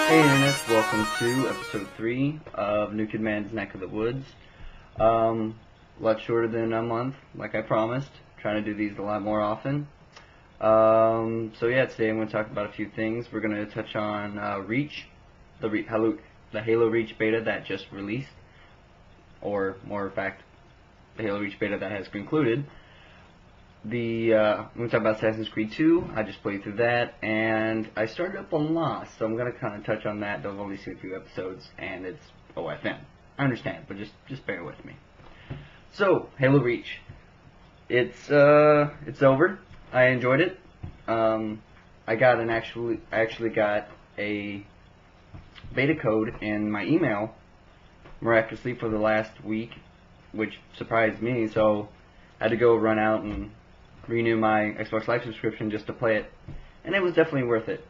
Hey Internet, welcome to episode 3 of Newkidman's Neck of the Woods. A lot shorter than a month, like I promised. Trying to do these a lot more often. So yeah, today I'm going to talk about a few things. We're going to touch on Reach, the Halo Reach beta that just released, or more in fact, the Halo Reach beta that has concluded. I'm going to talk about Assassin's Creed 2. I just played through that, and I started up on Lost, so I'm going to kind of touch on that. I've only seen a few episodes, and it's OFN. I understand, but just bear with me. So, Halo Reach. It's over. I enjoyed it. I actually got a beta code in my email, miraculously, for the last week, which surprised me, so I had to go run out and renew my Xbox Live subscription just to play it, and it was definitely worth it.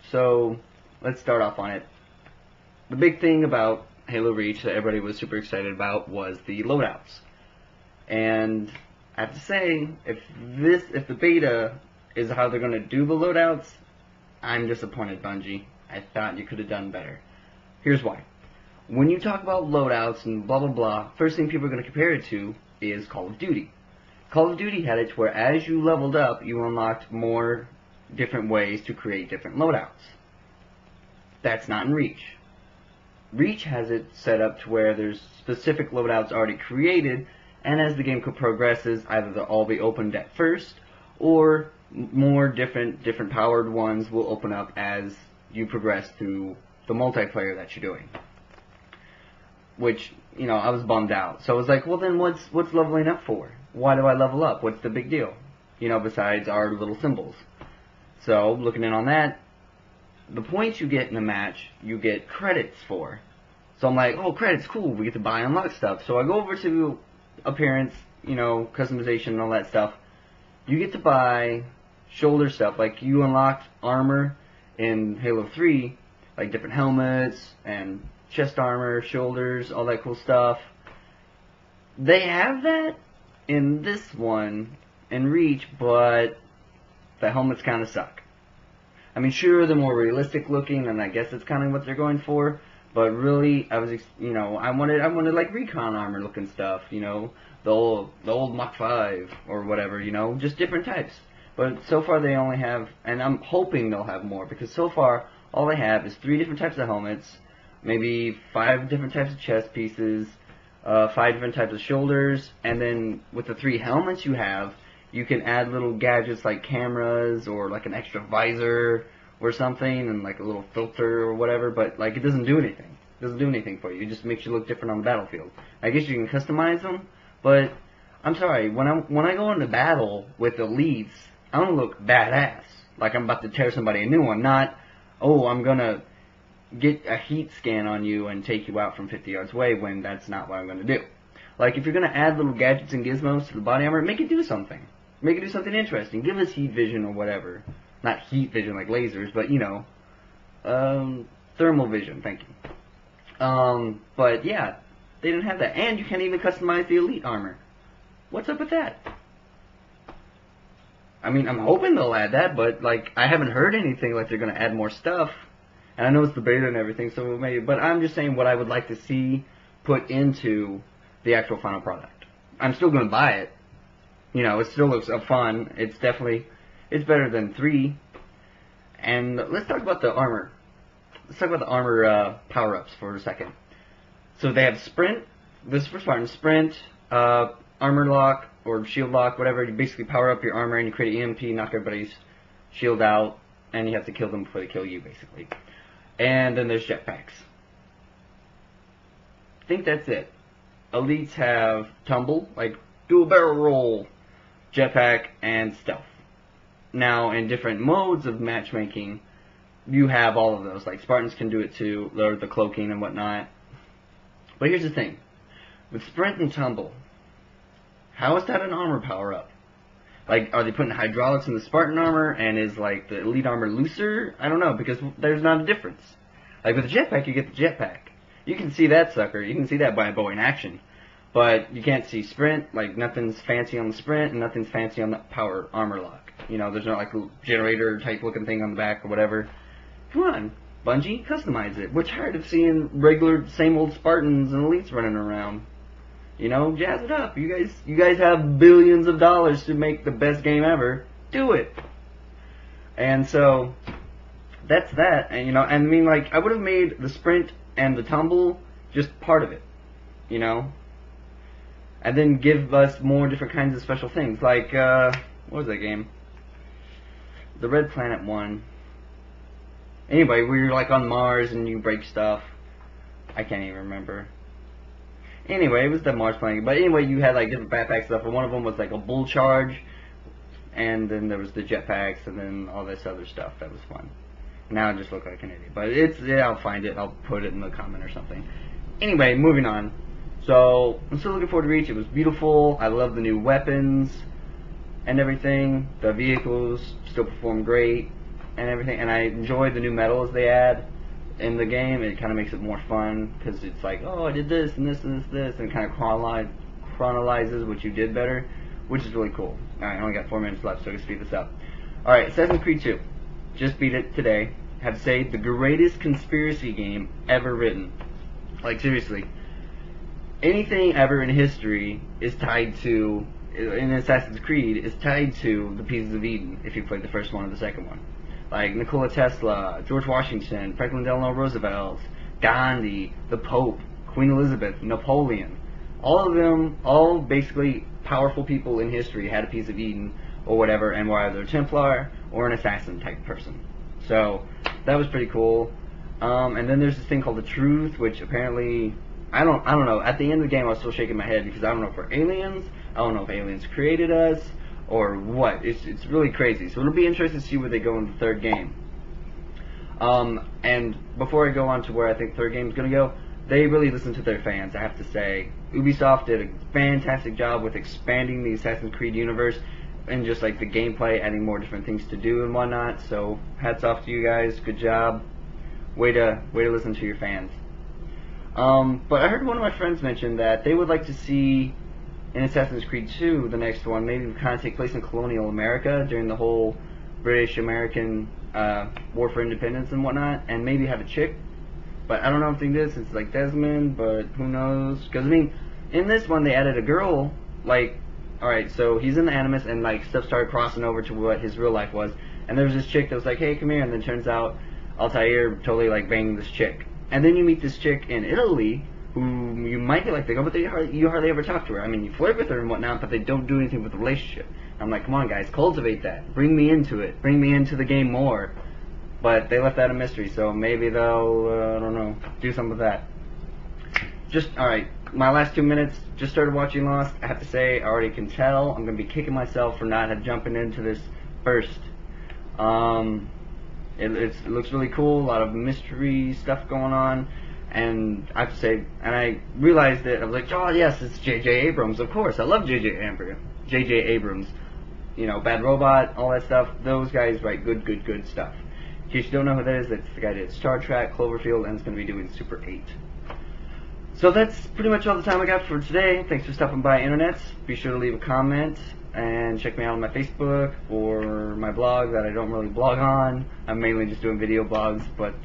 So, let's start off on it. The big thing about Halo Reach that everybody was super excited about was the loadouts. And I have to say, if the beta is how they're going to do the loadouts, I'm disappointed, Bungie. I thought you could have done better. Here's why. When you talk about loadouts and blah blah blah, first thing people are going to compare it to is Call of Duty. Call of Duty had it to where as you leveled up, you unlocked more different ways to create different loadouts. That's not in Reach. Reach has it set up to where there's specific loadouts already created, and as the game progresses, either they'll all be opened at first, or more different powered ones will open up as you progress through the multiplayer that you're doing. Which, you know, I was bummed out. So I was like, well then what's leveling up for? Why do I level up? What's the big deal? You know, besides our little symbols. So, looking in on that, the points you get in a match, you get credits for. So I'm like, oh, credits, cool, we get to buy and unlock stuff. So I go over to appearance, you know, customization and all that stuff. You get to buy shoulder stuff, like you unlocked armor in Halo 3, like different helmets and chest armor, shoulders, all that cool stuff. They have that in this one, in Reach, but the helmets kind of suck. I mean, sure, they're more realistic looking, and I guess that's kind of what they're going for, but really, I wanted like recon armor looking stuff, you know, the old Mach 5, or whatever, you know, just different types. But so far they only have, and I'm hoping they'll have more, because so far, all they have is 3 different types of helmets, maybe 5 different types of chest pieces, 5 different types of shoulders, and then with the 3 helmets you have, you can add little gadgets like cameras or like an extra visor or something, and like a little filter or whatever, but like it doesn't do anything. It doesn't do anything for you. It just makes you look different on the battlefield. I guess you can customize them, but I'm sorry, when I go into battle with elites, I want to look badass. Like I'm about to tear somebody a new one, not, oh, I'm gonna get a heat scan on you and take you out from 50 yards away, when that's not what I'm going to do. Like, if you're going to add little gadgets and gizmos to the body armor, make it do something. Make it do something interesting. Give us heat vision or whatever. Not heat vision like lasers, but, you know, thermal vision, thank you. But, yeah, they didn't have that. And you can't even customize the elite armor. What's up with that? I mean, I'm hoping they'll add that, but, like, I haven't heard anything like they're going to add more stuff. And I know it's the beta and everything, so maybe, but I'm just saying what I would like to see put into the actual final product. I'm still going to buy it. You know, it still looks fun. It's better than 3. And let's talk about the armor. Let's talk about the armor power-ups for a second. So they have Sprint. This is for Spartan. Sprint, Armor Lock, or Shield Lock, whatever. You basically power up your armor and you create EMP, knock everybody's shield out, and you have to kill them before they kill you, basically. And then there's jetpacks. I think that's it. Elites have tumble, like do a barrel roll, jetpack, and stealth. Now, in different modes of matchmaking, you have all of those. Like Spartans can do it too, or the cloaking and whatnot. But here's the thing. With sprint and tumble, how is that an armor power-up? Like, are they putting hydraulics in the Spartan armor, and is, like, the elite armor looser? I don't know, because there's not a difference. Like, with the jetpack, you get the jetpack. You can see that sucker. You can see that by a bow in action. But you can't see sprint. Like, nothing's fancy on the sprint, and nothing's fancy on the power armor lock. You know, there's not, like, a generator-type looking thing on the back or whatever. Come on. Bungie, customize it. We're tired of seeing regular, same old Spartans and elites running around. You know, jazz it up. You guys have billions of dollars to make the best game ever. Do it. And so, that's that. And, you know, and I mean, like, I would have made the sprint and the tumble just part of it. You know? And then give us more different kinds of special things. Like, what was that game? The Red Planet one. Anyway, we were like on Mars and you break stuff. I can't even remember. Anyway, it was the Mars Planet. But anyway, you had like different backpack stuff, and one of them was like a bull charge, and then there was the jetpacks, and then all this other stuff. That was fun. Now I just look like an idiot, but yeah, I'll find it. I'll put it in the comment or something. Anyway, moving on. So I'm still looking forward to Reach. It was beautiful. I love the new weapons and everything. The vehicles still perform great and everything, and I enjoy the new medals they add in the game. It kind of makes it more fun because it's like, oh, I did this and this and this, and it kind of chronologizes what you did better, which is really cool. Alright, I only got 4 minutes left, so I can speed this up. Alright, Assassin's Creed 2. Just beat it today. Have to say, the greatest conspiracy game ever written. Like, seriously. Anything ever in history is tied to, in Assassin's Creed, is tied to the Pieces of Eden, if you played the first one or the second one. Like Nikola Tesla, George Washington, Franklin Delano Roosevelt, Gandhi, the Pope, Queen Elizabeth, Napoleon. All of them, all basically powerful people in history had a piece of Eden or whatever, and were either a Templar or an assassin type person. So that was pretty cool. And then there's this thing called the Truth, which apparently I don't know. At the end of the game, I was still shaking my head because I don't know if we're aliens. I don't know if aliens created us or what. It's really crazy. So it'll be interesting to see where they go in the third game. And before I go on to where I think the third game is going to go, they really listen to their fans, I have to say. Ubisoft did a fantastic job with expanding the Assassin's Creed universe and just like the gameplay, adding more different things to do and whatnot. So hats off to you guys. Good job. Way to listen to your fans. But I heard one of my friends mention that they would like to see in Assassin's Creed 2, the next one, maybe kind of take place in colonial America during the whole British-American War for Independence and whatnot, and maybe have a chick. But I don't know if they did, since it's like Desmond, but who knows? Because, I mean, in this one they added a girl, like, alright, so he's in the Animus, and like stuff started crossing over to what his real life was, and there was this chick that was like, hey, come here, and then turns out Altair totally like banging this chick. And then you meet this chick in Italy, who you might be like, but you hardly ever talk to her. I mean, you flirt with her and whatnot, but they don't do anything with the relationship. I'm like, come on, guys, cultivate that. Bring me into it. Bring me into the game more. But they left that a mystery, so maybe they'll, I don't know, do some of that. Just, alright, my last 2 minutes, just started watching Lost. I have to say, I already can tell, I'm going to be kicking myself for not jumping into this first. It looks really cool, a lot of mystery stuff going on. And I have to say, and I realized that I was like, oh yes, it's J.J. Abrams, of course. I love J.J. Abrams. You know, Bad Robot, all that stuff. Those guys write good stuff. In case you don't know who that is, that's the guy that did Star Trek, Cloverfield, and is going to be doing Super 8. So that's pretty much all the time I got for today. Thanks for stopping by, Internets. Be sure to leave a comment and check me out on my Facebook or my blog that I don't really blog on. I'm mainly just doing video blogs, but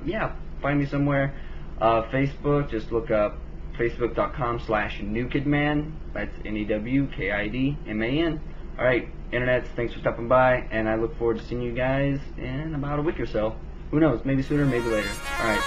yeah, find me somewhere. Facebook, just look up facebook.com/Newkidman. That's NEWKIDMAN. Alright, Internets, thanks for stopping by, and I look forward to seeing you guys in about a week or so. Who knows, maybe sooner, maybe later. Alright.